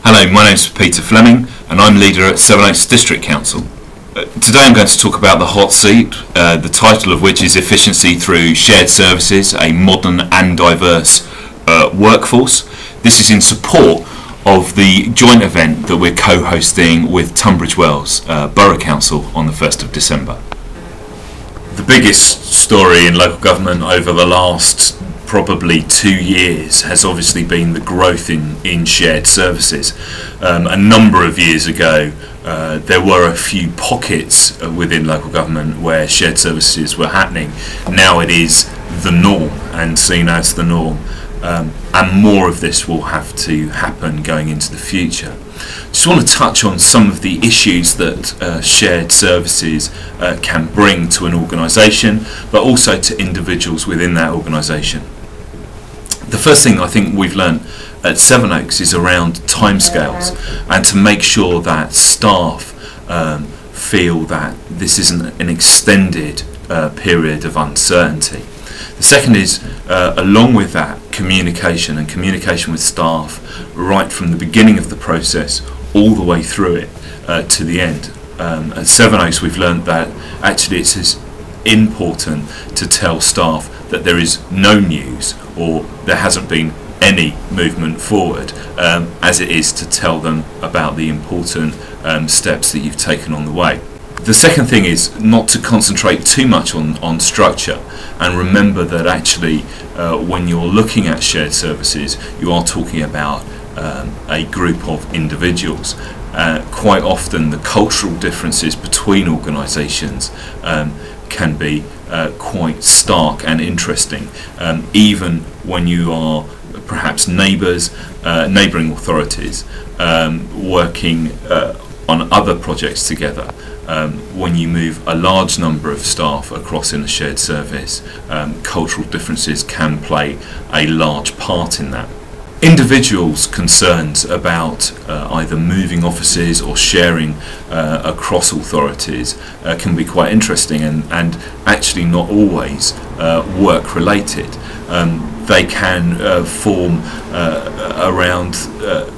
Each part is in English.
Hello, my name is Peter Fleming and I'm leader at Sevenoaks District Council. Today I'm going to talk about the hot seat, the title of which is Efficiency Through Shared Services, a Modern and Diverse Workforce. This is in support of the joint event that we're co-hosting with Tunbridge Wells Borough Council on the 1st of December. The biggest story in local government over the last probably 2 years has obviously been the growth in shared services. A number of years ago there were a few pockets within local government where shared services were happening. Now it is the norm and seen as the norm, and more of this will have to happen going into the future. Just want to touch on some of the issues that shared services can bring to an organisation, but also to individuals within that organisation. The first thing I think we've learnt at Sevenoaks is around timescales, and to make sure that staff feel that this isn't an extended period of uncertainty. The second is, along with that, communication with staff right from the beginning of the process all the way through it to the end. At Sevenoaks we've learned that actually it's as important to tell staff that there is no news or there hasn't been any movement forward as it is to tell them about the important steps that you've taken on the way. The second thing is not to concentrate too much on structure, and remember that actually when you're looking at shared services you are talking about a group of individuals. Quite often the cultural differences between organisations can be quite stark and interesting, even when you are perhaps neighbours, neighbouring authorities, working on other projects together. When you move a large number of staff across in a shared service, cultural differences can play a large part in that. Individuals' concerns about either moving offices or sharing across authorities can be quite interesting and actually not always work related. They can form around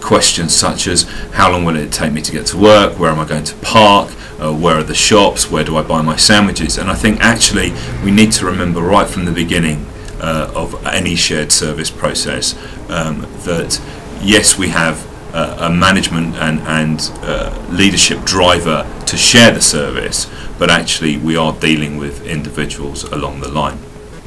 questions such as how long will it take me to get to work, where am I going to park, where are the shops, where do I buy my sandwiches. And I think actually we need to remember right from the beginning of any shared service process that yes, we have a management and leadership driver to share the service, but actually we are dealing with individuals along the line.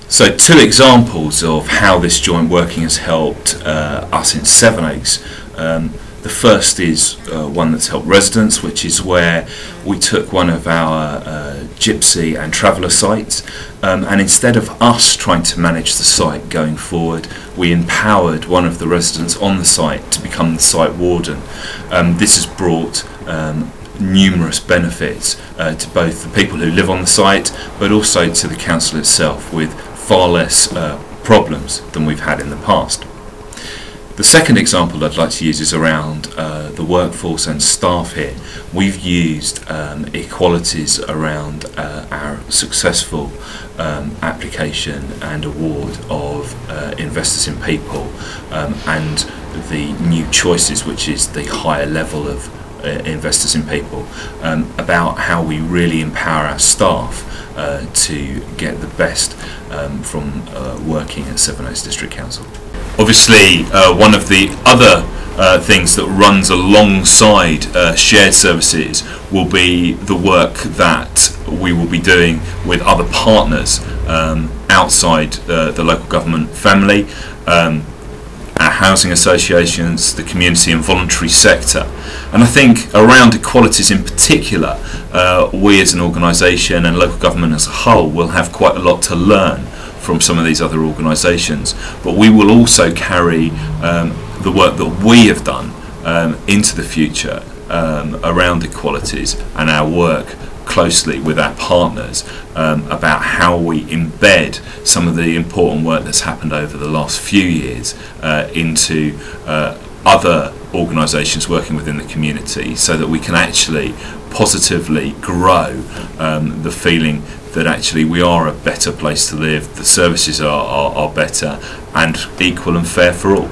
So 2 examples of how this joint working has helped us in Sevenoaks. The first is one that's helped residents, which is where we took one of our gypsy and traveller sites, and instead of us trying to manage the site going forward, we empowered one of the residents on the site to become the site warden. This has brought numerous benefits to both the people who live on the site, but also to the council itself, with far less problems than we've had in the past. The second example I'd like to use is around the workforce and staff here. We've used equalities around our successful application and award of Investors in People and the new choices, which is the higher level of Investors in People, about how we really empower our staff to get the best from working at Sevenoaks District Council. Obviously, one of the other things that runs alongside shared services will be the work that we will be doing with other partners outside the local government family, our housing associations, the community and voluntary sector. And I think around equalities in particular, we as an organisation and local government as a whole will have quite a lot to learn from some of these other organisations, but we will also carry the work that we have done into the future around equalities, and our work closely with our partners about how we embed some of the important work that's happened over the last few years into other organisations working within the community, so that we can actually positively grow the feeling that actually we are a better place to live, the services are better and equal and fair for all.